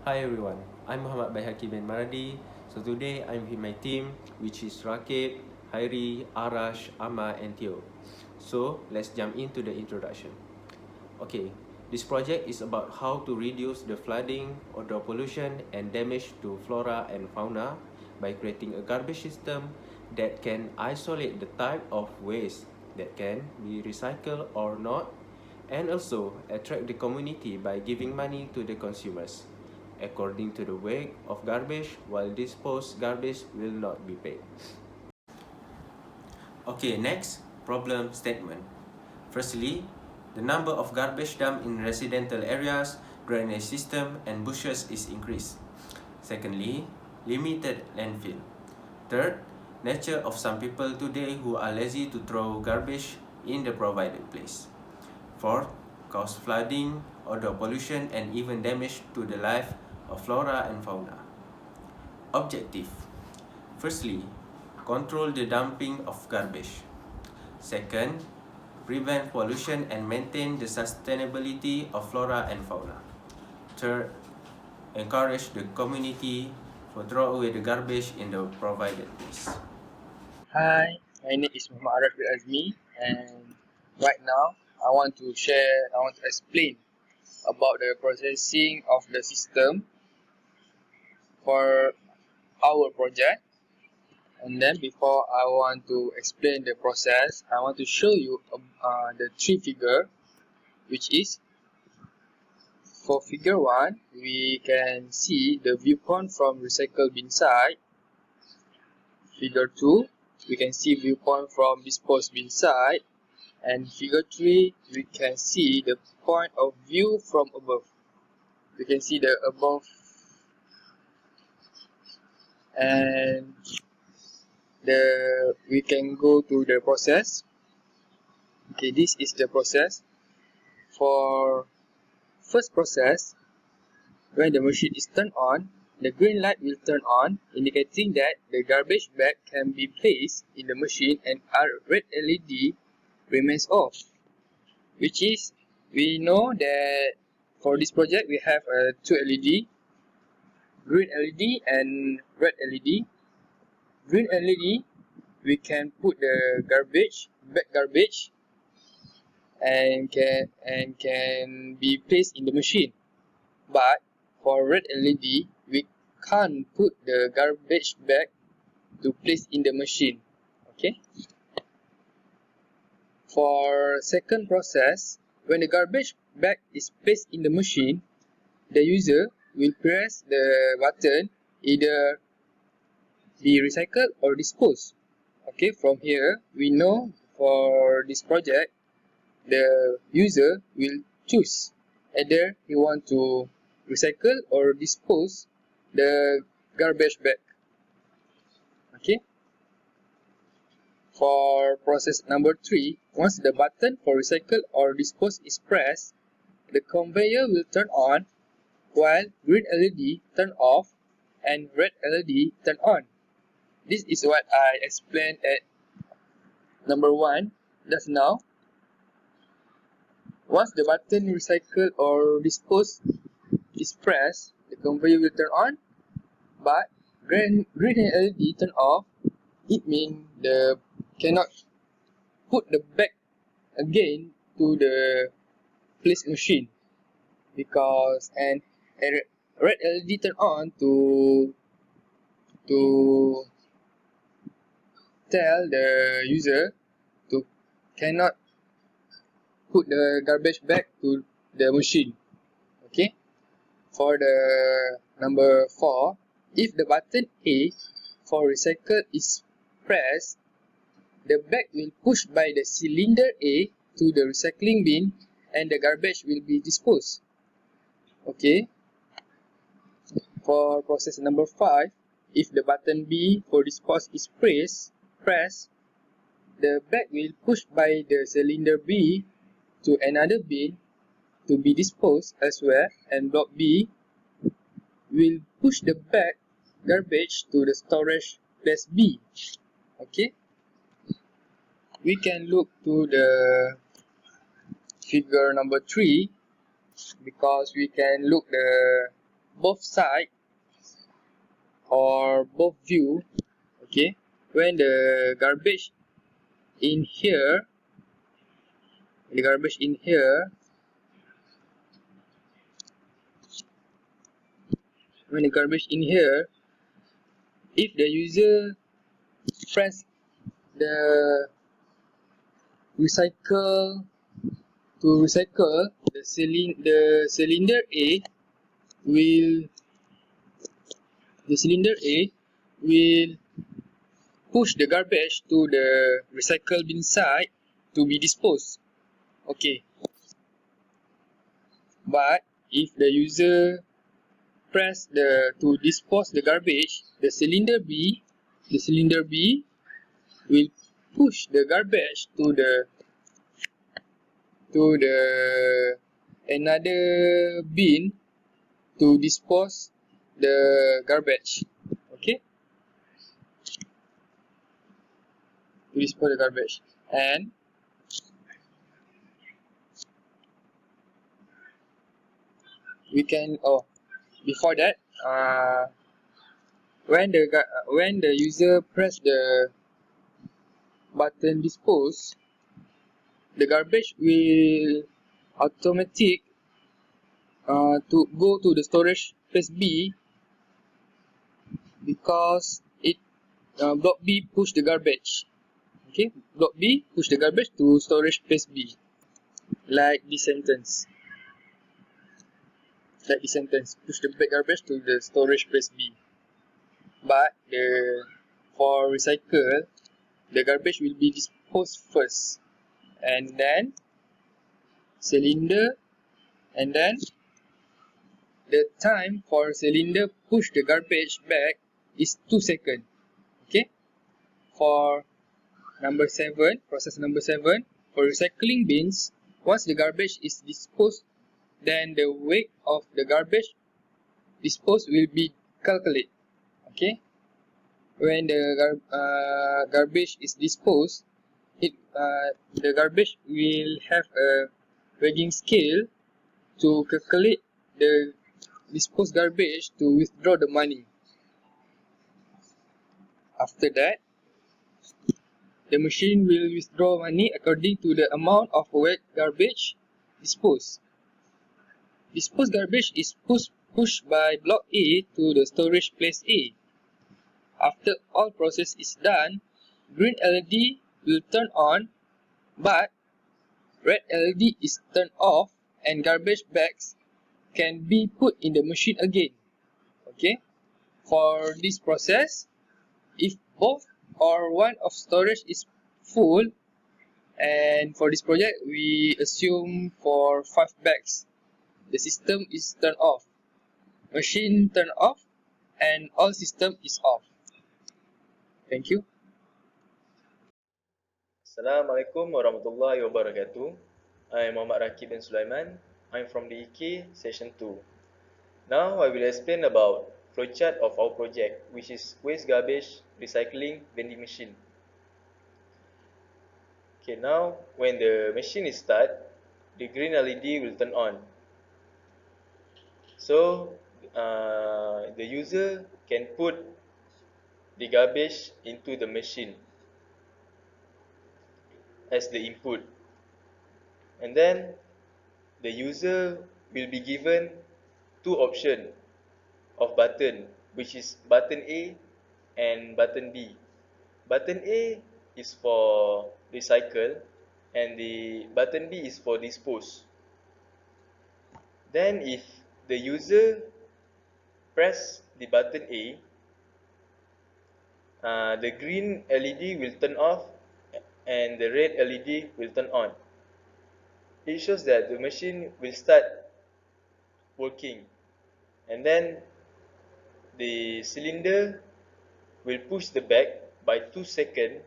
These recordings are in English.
Hi everyone, I'm Muhammad Baihaki bin Maradi. So today I'm with my team, which is Rakib, Hairi, Arash, Amma and Theo. So let's jump into the introduction. Okay, this project is about how to reduce the flooding, odor pollution and damage to flora and fauna by creating a garbage system that can isolate the type of waste that can be recycled or not, and also attract the community by giving money to the consumers according to the weight of garbage, while disposed garbage will not be paid. Okay, next, problem statement. Firstly, the number of garbage dump in residential areas, drainage system, and bushes is increased. Secondly, limited landfill. Third, nature of some people today who are lazy to throw garbage in the provided place. Fourth, cause flooding, odor pollution, and even damage to the life of flora and fauna. Objective. Firstly, control the dumping of garbage. Second, prevent pollution and maintain the sustainability of flora and fauna. Third, encourage the community to throw away the garbage in the provided place. Hi, my name is Muhammad Arif Azmi, and right now I want to explain about the processing of the system for our project. And then before I want to explain the process, I want to show you the three figure, which is for figure 1, we can see the viewpoint from recycle bin side. Figure 2, we can see viewpoint from dispose bin side. And figure 3, we can see the point of view from above. We can see the above, and we can go to the process. Okay, this is the process. For first process, when the machine is turned on, the green light will turn on, indicating that the garbage bag can be placed in the machine, and our red LED remains off. Which is, we know that for this project we have two LED, green LED and red LED. Green LED, we can put the garbage and can be placed in the machine. But for red LED, we can't put the garbage bag to place in the machine. Okay. For second process, when the garbage bag is placed in the machine, the user will press the button, either be recycled or disposed. Okay, from here we know for this project the user will choose either he want to recycle or dispose the garbage bag. Okay. For process number 3, once the button for recycle or dispose is pressed, the conveyor will turn on while green LED turn off and red LED turn on. This is what I explained at number 1 just now. Once the button recycle or dispose is pressed, the conveyor will turn on, but green LED turn off. It means the cannot put the bag again to the place machine, because and red LED turn on to tell the user to cannot put the garbage bag to the machine. Okay. For the number 4, if the button A for recycle is pressed, the bag will push by the cylinder A to the recycling bin and the garbage will be disposed. Okay. For process number 5, if the button B for dispose is pressed, the bag will push by the cylinder B to another bin to be disposed as well, and block B will push the garbage to the storage place B. Okay. We can look to the figure number 3, because we can look the both sides or both view. Okay, when the garbage in here, when the garbage in here if the user press the recycle to recycle, the cylinder A will push the garbage to the recycle bin side to be disposed. Okay, but if the user press to dispose the garbage, the cylinder B will push the garbage to the another bin to dispose the garbage. Okay, to dispose the garbage. And we can before that, when the user press the button dispose, the garbage will automatic to go to the storage space B, because it block B push the garbage. Okay, block B push the garbage to storage space B, like this sentence. Push the garbage to the storage space B. But for recycle, the garbage will be disposed first, and then cylinder, and then the time for cylinder push the garbage back is 2 seconds. Okay, for process number 7, for recycling bins, once the garbage is disposed, then the weight of the garbage disposed will be calculated. Okay, when the garbage is disposed, the garbage will have a weighing scale to calculate the disposed garbage to withdraw the money. After that, the machine will withdraw money according to the amount of wet garbage disposed. Disposed garbage is pushed by block A to the storage place A. After all process is done, green LED will turn on, but red LED is turned off, and garbage bags can be put in the machine again. Okay, for this process, if both or one of storage is full, and for this project we assume for 5 bags, the system is turned off, machine turn off, and all system is off. Thank you. Assalamualaikum warahmatullahi wabarakatuh. I'm Muhammad Rakib bin Sulaiman. I'm from DEK Session 2. Now I will explain about flowchart of our project, which is waste garbage recycling vending machine. Okay, now when the machine is start, the green LED will turn on. So the user can put the garbage into the machine as the input, and then the user will be given 2 options of button, which is button A and button B. Button A is for recycle, and the button B is for dispose. Then if the user press the button A, the green LED will turn off and the red LED will turn on. It shows that the machine will start working, and then the cylinder will push the bag by 2 seconds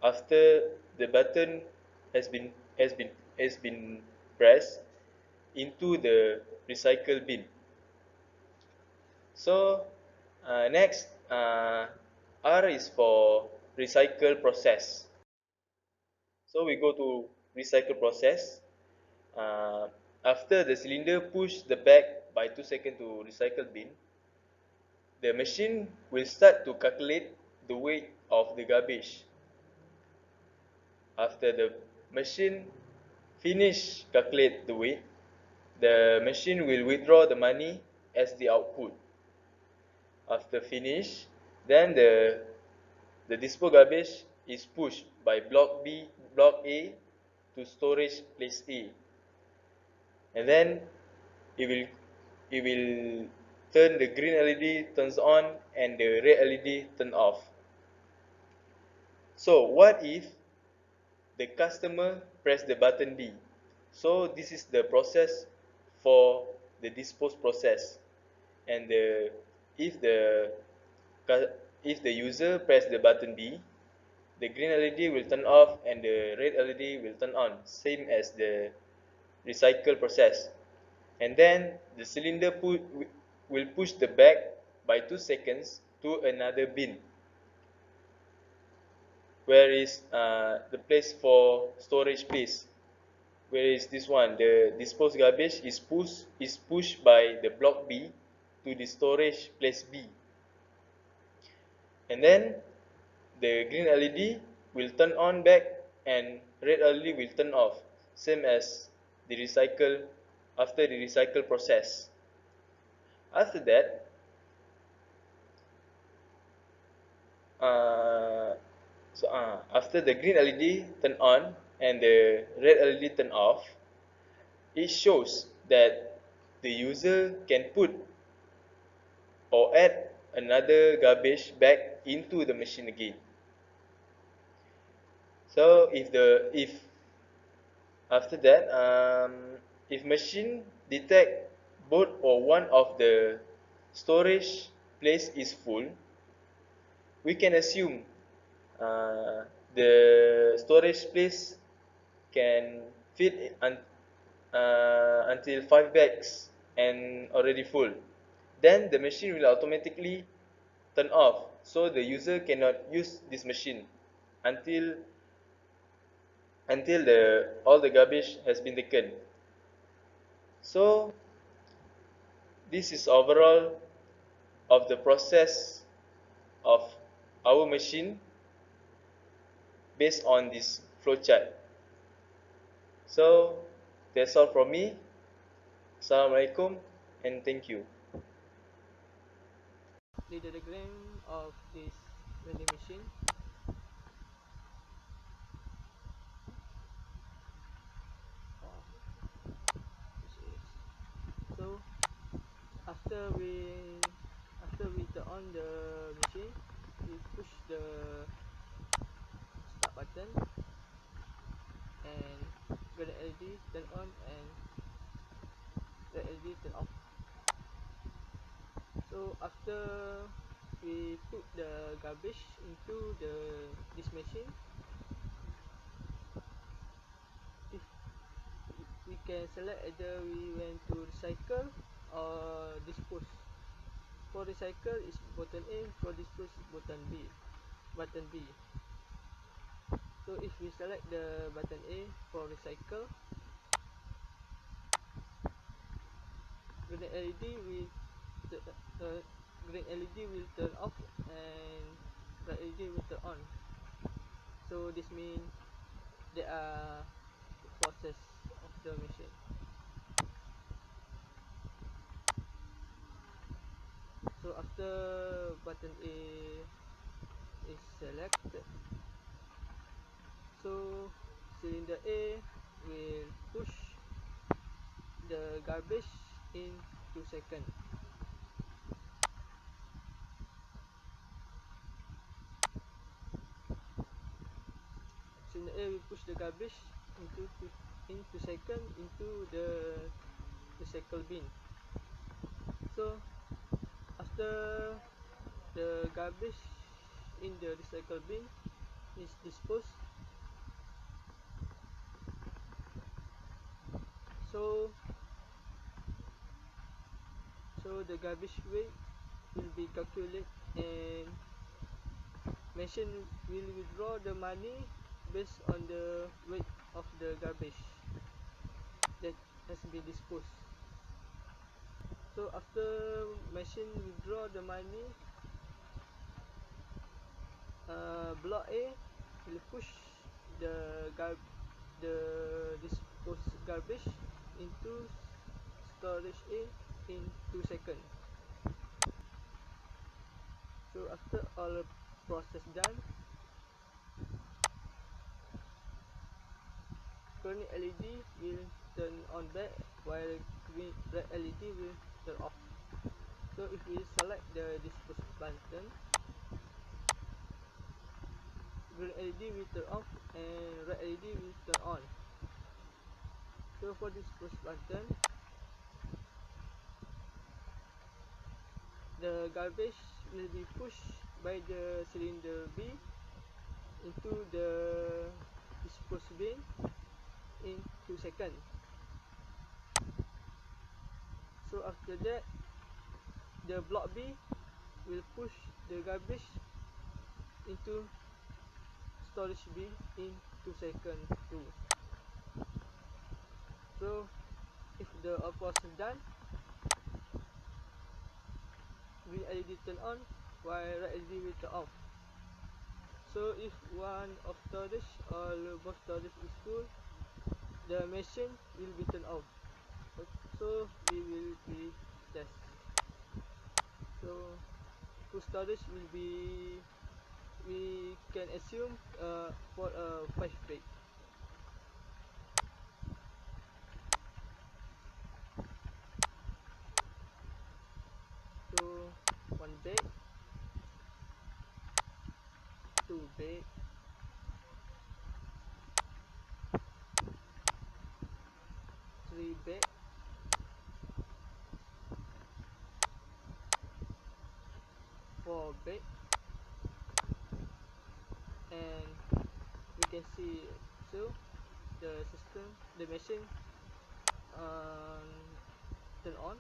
after the button has been pressed into the recycle bin. So next, R is for recycle process. So we go to recycle process. after the cylinder push the bag by 2 seconds to recycle bin, the machine will start to calculate the weight of the garbage. After the machine finish calculate the weight, the machine will withdraw the money as the output. After finish, then the disposed garbage is pushed by block A to storage place A, and then it will turn the green LED turns on and the red LED turn off. So what if the customer press the button B? So this is the process for the dispose process, and if the if the user press the button B, the green LED will turn off and the red LED will turn on, same as the recycle process. And then the cylinder will push the bag by 2 seconds to another bin, where is the place for storage place. Where is this one? The disposed garbage is pushed by the block B to the storage place B, and then the green LED will turn on back and red LED will turn off, same as the recycle after the recycle process. After that, after the green LED turn on and the red LED turn off, it shows that the user can put or add another garbage back into the machine again. So if after that, if machine detect both or one of the storage place is full, we can assume the storage place can fit until 5 bags and already full. Then the machine will automatically turn off, so the user cannot use this machine until all the garbage has been taken. So this is overall of the process of our machine based on this flowchart. So that's all from me. Assalamualaikum and thank you. The diagram of this vending machine. So after we turn on the machine, we push the start button and green LED turn on and red LED turn off. So after we put the garbage into this machine, if we can select either we want to recycle or dispose. For recycle is button A, for dispose is button B. So if we select the button A for recycle, green LED will green LED will turn off and red LED will turn on. So this means there are process of the machine. So after button A is selected, so cylinder A will push the garbage in 2 seconds. Cylinder A will push the garbage in 2 seconds into the recycle bin. So after the garbage in the recycle bin is disposed, so the garbage weight will be calculated and machine will withdraw the money based on the weight of the garbage that has been disposed. So after machine withdraw the money, block A will push the disposed garbage into storage A in 2 seconds. So after all process done, green LED will turn on back while red LED will turn off. So if we select the dispose button, green LED will turn off and red LED will turn on. So for dispose button, the garbage will be pushed by the cylinder B into the dispose bin in 2 seconds. So after that, the block B will push the garbage into storage bin in 2 seconds too. So if the process done, green LED turn on while red LED will turn off. So if one of storage or both storage is full, the machine will be turned off. So we will test. So full storage will be, we can assume for a 5 bag. So 1 bag, 2 bag, 3 bag, 4 bag, and we can see so the system, the machine turn on.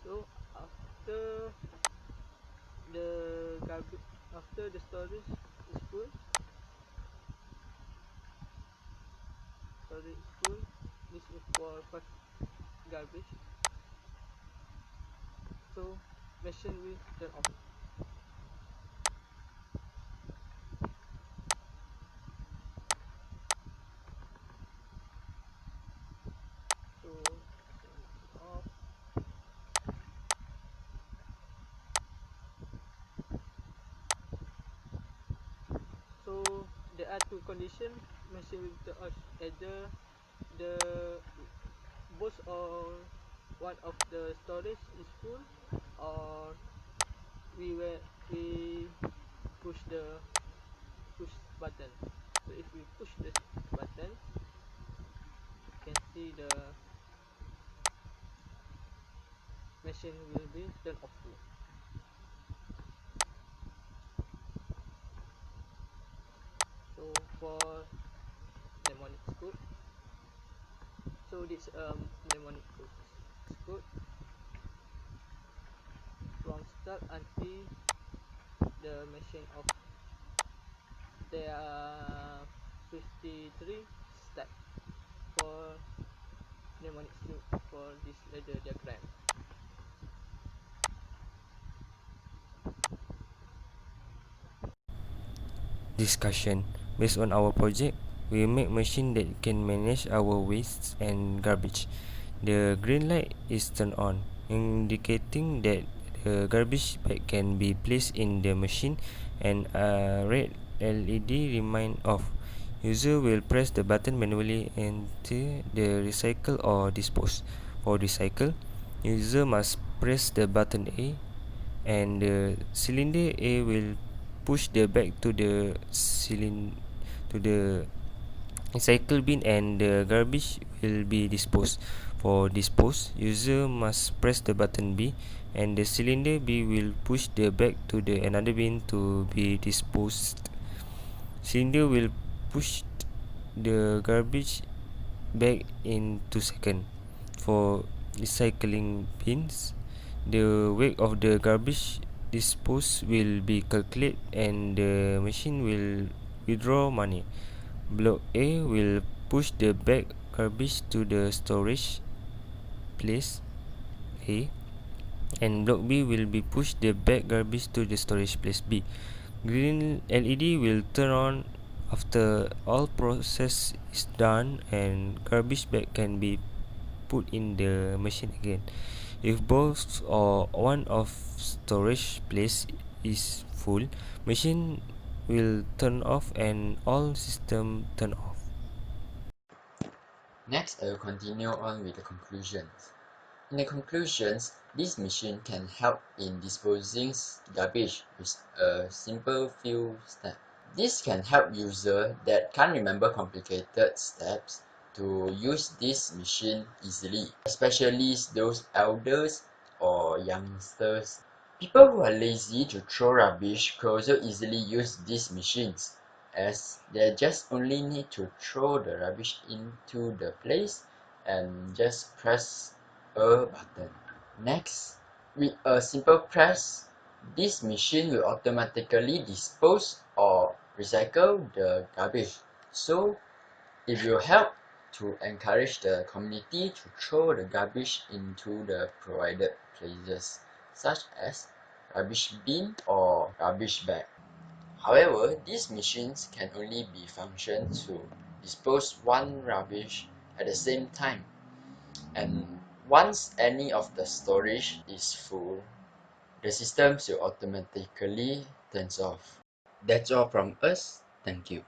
So after the garbage, after the storage is full, this is for 5 garbage. So machine will turn off. So off. So there are two conditions machine will turn off: either the both or one of the storage is full, or we push the push button. So if we push this button, you can see the machine will be turned off too. So for mnemonic code, so this mnemonic code from start until the machine off. There are 53 steps for mnemonic code for this ladder diagram. Discussion. Based on our project, we make machine that can manage our waste and garbage. The green light is turned on, indicating that the garbage bag can be placed in the machine, and a red LED remain off. User will press the button manually enter the recycle or dispose. For recycle, user must press the button A, and the cylinder A will push the bag to the recycle bin, and the garbage will be disposed. For dispose, user must press the button B, and the cylinder B will push the bag to the another bin to be disposed. Cylinder will push the garbage bag in 2 seconds. For recycling bins, the weight of the garbage disposed will be calculated, and the machine will withdraw money. Block A will push the bag garbage to the storage place A, and block B will be push the bag garbage to the storage place B. Green LED will turn on after all process is done and garbage bag can be put in the machine again. If both or one of storage place is full, machine will turn off and all system turn off. Next, I will continue on with the conclusions. In the conclusions, this machine can help in disposing garbage with a simple few steps. This can help users that can't remember complicated steps to use this machine easily, especially those elders or youngsters. People who are lazy to throw rubbish could also easily use these machines, as they just only need to throw the rubbish into the place and just press a button. Next, with a simple press, this machine will automatically dispose or recycle the garbage. So it will help to encourage the community to throw the garbage into the provided places, such as rubbish bin or rubbish bag. However, these machines can only be functioned to dispose one rubbish at the same time, and once any of the storage is full, the system will automatically turn off. That's all from us. Thank you.